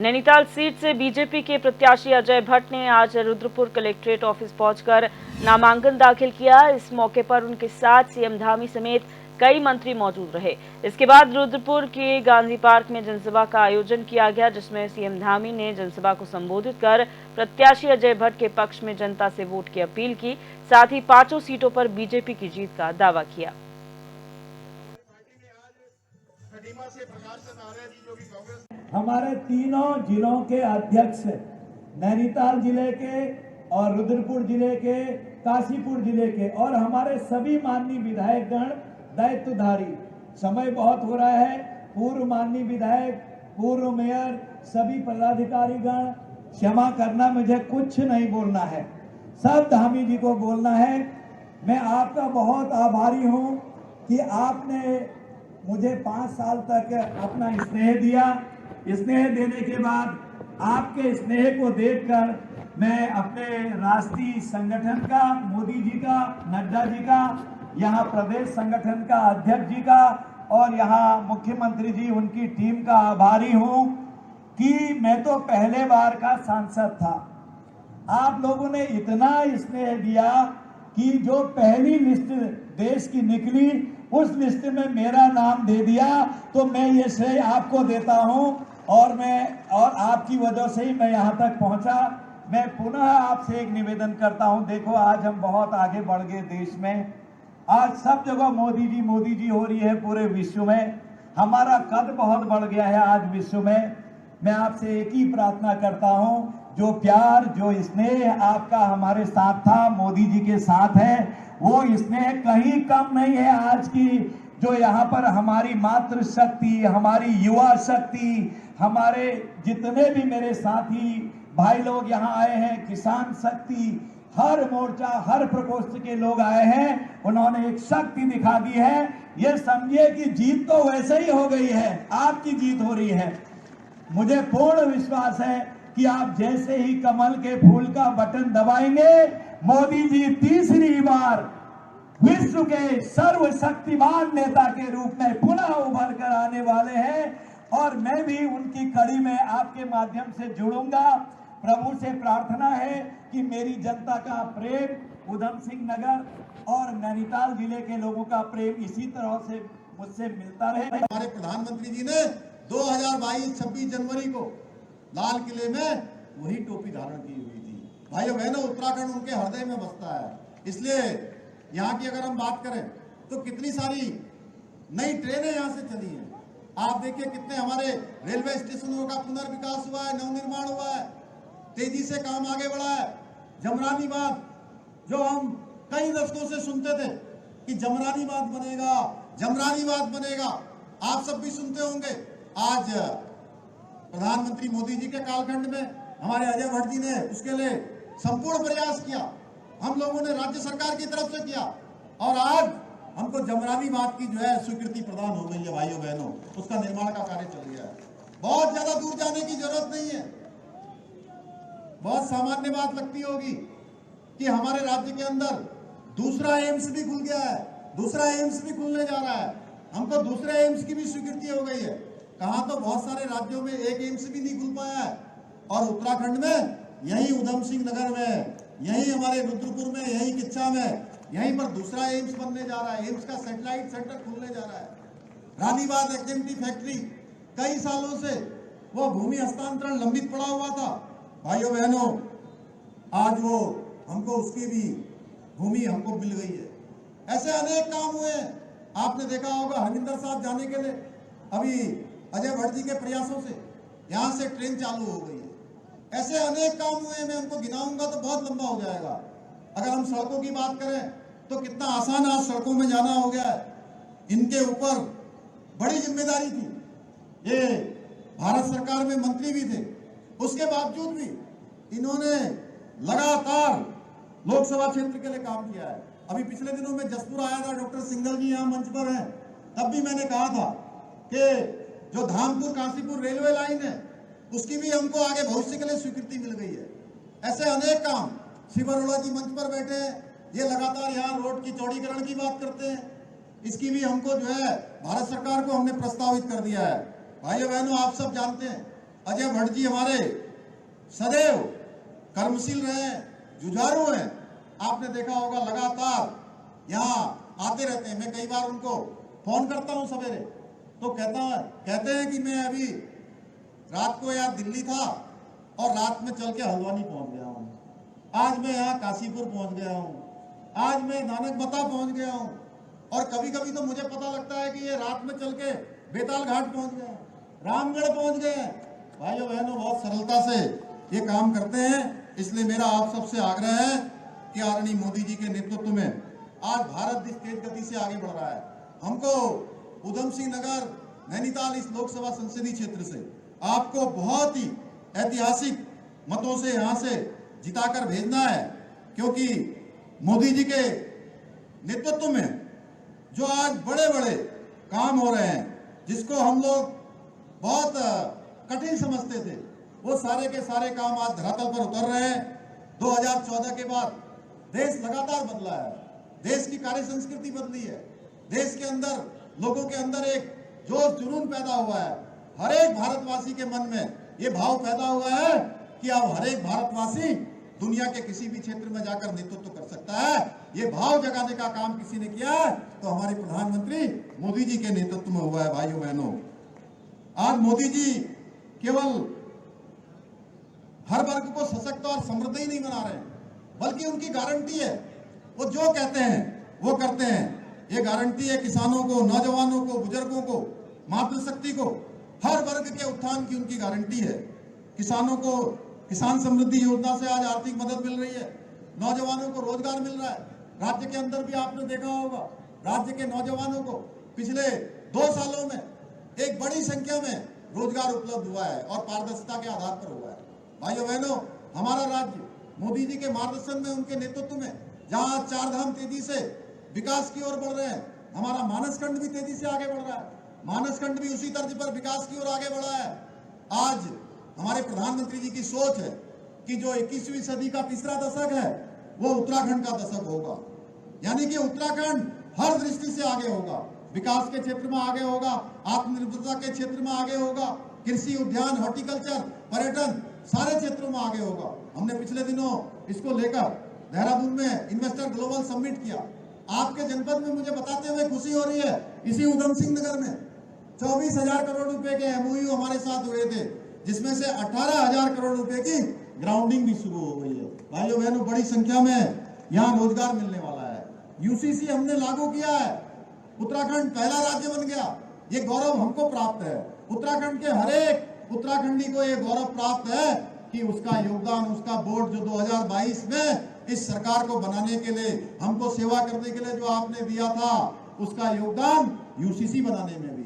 Nainital seat से BJP के प्रत्याशी अजय भट्ट ने आज रुद्रपुर कलेक्ट्रेट ऑफिस पहुंचकर नामांकन दाखिल किया। इस मौके पर उनके साथ सीएम धामी समेत कई मंत्री मौजूद रहे। इसके बाद रुद्रपुर के गांधी पार्क में जनसभा का आयोजन किया गया, जिसमें सीएम धामी ने जनसभा को संबोधित कर प्रत्याशी अजय भट्ट के पक्ष में जनता से वोट की अपील की। साथ ही 5 सीटों पर बीजेपी की जीत का दावा किया। हमारे तीनों जिलों के अध्यक्ष नैनीताल जिले के और रुद्रपुर जिले के, काशीपुर जिले के और हमारे सभी माननीय विधायकगण दायित्वधारी, समय बहुत हो रहा है। पूर्व माननीय विधायक, पूर्व मेयर, सभी पदाधिकारीगण, क्षमा करना, मुझे कुछ नहीं बोलना है, सब धामी जी को बोलना है। मैं आपका बहुत आभारी हूं कि आपने मुझे 5 साल तक अपना स्नेह दिया। स्नेह देने के बाद आपके स्नेह को देखकर मैं अपने राष्ट्रीय संगठन का, मोदी जी का, नड्डा जी का, यहाँ प्रदेश संगठन का अध्यक्ष जी का और यहाँ मुख्यमंत्री जी, उनकी टीम का आभारी हूँ कि मैं तो पहले बार का सांसद था। आप लोगों ने इतना स्नेह दिया कि जो पहली लिस्ट देश की निकली, उस लिस्ट में मेरा नाम दे दिया, तो मैं ये श्रेय आपको देता हूं और आपकी वजह से ही मैं यहां तक पहुंचा। मैं पुनः आपसे एक निवेदन करता हूं, देखो आज हम बहुत आगे बढ़ गए देश में। आज सब जगह मोदी जी हो रही है पूरे विश्व में। हमारा कद बहुत बढ़ गया है आज विश्व में। मैं आपसे एक ही प्रार्थना करता हूं, जो प्यार, जो स्नेह आपका हमारे साथ था, मोदी जी के साथ है, वो स्नेह कहीं कम नहीं है। आज की जो यहाँ पर हमारी मातृ शक्ति, हमारी युवा शक्ति, हमारे जितने भी मेरे साथी भाई लोग यहाँ आए हैं, किसान शक्ति, हर मोर्चा, हर प्रकोष्ठ के लोग आए हैं, उन्होंने एक शक्ति दिखा दी है। ये समझिए कि जीत तो वैसे ही हो गई है, आपकी जीत हो रही है। मुझे पूर्ण विश्वास है कि आप जैसे ही कमल के फूल का बटन दबाएंगे, मोदी जी तीसरी बार विश्व के सर्वशक्तिमान नेता के रूप में पुनः उभर कर आने वाले हैं। और मैं भी उनकी कड़ी में आपके माध्यम से जुड़ूंगा। प्रभु से प्रार्थना है कि मेरी जनता का प्रेम, उधम सिंह नगर और नैनीताल जिले के लोगों का प्रेम इसी तरह से मुझसे मिलता रहे। हमारे प्रधानमंत्री जी ने 2022 26 जनवरी को लाल किले में वही टोपी धारण की हुई थी। भाइयों बहनों, उत्तराखंड उनके हृदय में बसता है। इसलिए यहाँ की अगर हम बात करें तो कितनी सारी नई ट्रेनें यहाँ से चली हैं। आप देखिए कितने हमारे रेलवे स्टेशनों का पुनर्विकास हुआ है, नवनिर्माण हुआ है, तेजी से काम आगे बढ़ा है। जमरानी बांध, जो हम कई दशकों से सुनते थे कि जमरानी बांध बनेगा, जमरानी बांध बनेगा, आप सब भी सुनते होंगे। आज प्रधानमंत्री मोदी जी के कालखंड में हमारे अजय भट्ट जी ने उसके लिए संपूर्ण प्रयास किया, हम लोगों ने राज्य सरकार की तरफ से किया और आज हमको जमरानी बांध की जो है स्वीकृति प्रदान हो गई है। भाइयों बहनों, उसका निर्माण का कार्य चल गया है। बहुत ज्यादा दूर जाने की जरूरत नहीं है। बहुत सामान्य बात लगती होगी कि हमारे राज्य के अंदर दूसरा एम्स भी खुल गया है, दूसरा एम्स भी खुलने जा रहा है। हमको दूसरे एम्स की भी स्वीकृति हो गई है। कहा तो बहुत सारे राज्यों में एक एम्स भी नहीं खुल पाया है और उत्तराखंड में यही उधम सिंह नगर में, यही हमारे रुद्रपुर में, यही किच्छा में, यहीं पर दूसरा एम्स बनने जा रहा है। एम्स का सैटेलाइट सेंटर खुलने जा रहा है। रानीबाग एचएमटी फैक्ट्री कई सालों से वो भूमि हस्तांतरण लंबित पड़ा हुआ था। भाइयों बहनों, आज वो हमको उसकी भी भूमि हमको मिल गई है। ऐसे अनेक काम हुए हैं। आपने देखा होगा हरिंदर साहब जाने के लिए अभी अजय भट्ट जी के प्रयासों से यहाँ से ट्रेन चालू हो गई है। ऐसे अनेक काम हुए हैं। मैं उनको गिनाऊंगा तो बहुत लंबा हो जाएगा। अगर हम सड़कों की बात करें तो कितना आसान आज सड़कों में जाना हो गया है। इनके ऊपर बड़ी जिम्मेदारी थी। ये भारत सरकार में मंत्री भी थे, उसके बावजूद भी इन्होंने लगातार लोकसभा क्षेत्र के लिए काम किया है। अभी पिछले दिनों में जसपुर आया था, डॉक्टर सिंघल जी यहाँ मंच पर हैं, तब भी मैंने कहा था कि जो धामपुर काशीपुर रेलवे लाइन है उसकी भी हमको आगे भविष्य के लिए स्वीकृति मिल गई है। ऐसे अनेक काम, शिव अरोड़ा जी मंच पर बैठे हैं, ये लगातार यहाँ रोड की चौड़ीकरण की बात करते हैं। इसकी भी हमको जो है भारत सरकार को हमने प्रस्तावित कर दिया है। भाइयों बहनों, आप सब जानते हैं अजय भट्ट जी हमारे सदैव कर्मशील रहे हैं, जुझारू हैं। आपने देखा होगा लगातार यहाँ आते रहते हैं। मैं कई बार उनको फोन करता हूँ सवेरे, तो कहते हैं कि मैं अभी रात को यहाँ दिल्ली था और रात में चल के हल्द्वानी पहुंच गया हूँ, आज मैं यहाँ काशीपुर पहुंच गया हूँ, आज मैं नानकमता पहुंच गया हूँ। और कभी कभी तो मुझे पता लगता है कि ये रात में चल के बेताल घाट पहुंच गए, रामगढ़ पहुंच गए। भाइयों बहनों, बहुत सरलता से ये काम करते हैं। इसलिए मेरा आप सबसे आग्रह है कि आदरणीय मोदी जी के नेतृत्व में आज भारत देश तेज गति से आगे बढ़ रहा है। हमको उधम सिंह नगर नैनीताल इस लोकसभा संसदीय क्षेत्र से आपको बहुत ही ऐतिहासिक मतों से यहां से जिताकर भेजना है, क्योंकि मोदी जी के नेतृत्व में जो आज बड़े बड़े काम हो रहे हैं, जिसको हम लोग बहुत कठिन समझते थे, वो सारे के सारे काम आज धरातल पर उतर रहे हैं। 2014 के बाद देश लगातार बदला है, देश की कार्य संस्कृति बदली है, देश के अंदर लोगों के अंदर एक जोश जुनून पैदा हुआ है। हर एक भारतवासी के मन में ये भाव पैदा हुआ है कि अब हर एक भारतवासी दुनिया के किसी भी क्षेत्र में जाकर नेतृत्व कर सकता है। ये भाव जगाने का काम किसी ने किया है तो हमारे प्रधानमंत्री मोदी जी के नेतृत्व में हुआ है। भाइयों बहनों, आज मोदी जी केवल हर वर्ग को सशक्त और समृद्ध ही नहीं बना रहे हैं, बल्कि उनकी गारंटी है, वो जो कहते हैं वो करते हैं। ये गारंटी है किसानों को, नौजवानों को, बुजुर्गों को, मातृशक्ति को, हर वर्ग के उत्थान की उनकी गारंटी है। किसानों को किसान समृद्धि योजना से आज आर्थिक मदद मिल रही है, नौजवानों को रोजगार मिल रहा है। राज्य के अंदर भी आपने देखा होगा, राज्य के नौजवानों को पिछले 2 सालों में एक बड़ी संख्या में रोजगार उपलब्ध हुआ है और पारदर्शिता के आधार पर हुआ है। भाइयों बहनों, हमारा राज्य मोदी जी के मार्गदर्शन में, उनके नेतृत्व में, जहां 4 धाम तेजी से विकास की ओर बढ़ रहे हैं, हमारा मानसखंड भी तेजी से आगे बढ़ रहा है। मानसखंड भी उसी तर्ज पर विकास की ओर आगे बढ़ा है। आज हमारे प्रधानमंत्री जी की सोच है कि जो 21वीं सदी का तीसरा दशक है वो उत्तराखंड का दशक होगा, यानी कि उत्तराखंड हर दृष्टि से आगे होगा, विकास के क्षेत्र में आगे होगा, आत्मनिर्भरता के क्षेत्र में आगे होगा, कृषि, उद्यान, हॉर्टिकल्चर, पर्यटन, सारे क्षेत्रों में आगे होगा। हमने पिछले दिनों इसको लेकर देहरादून में इन्वेस्टर ग्लोबल समिट किया। आपके जनपद में मुझे बताते हुए खुशी हो रही है, इसी उधम सिंह नगर में 24,000 करोड़ रुपए के MOU हमारे साथ हुए थे, जिसमें से 18,000 करोड़ रुपए की ग्राउंडिंग भी शुरू हो गई है। भाइयों बहनों, बड़ी संख्या में यहाँ रोजगार मिलने वाला है। UCC हमने लागू किया है, उत्तराखंड पहला राज्य बन गया। ये गौरव हमको प्राप्त है, उत्तराखंड के हर एक उत्तराखंडी को ये गौरव प्राप्त है कि उसका योगदान, उसका वोट जो 2022 में इस सरकार को बनाने के लिए, हमको सेवा करने के लिए जो आपने दिया था, उसका योगदान UCC बनाने में भी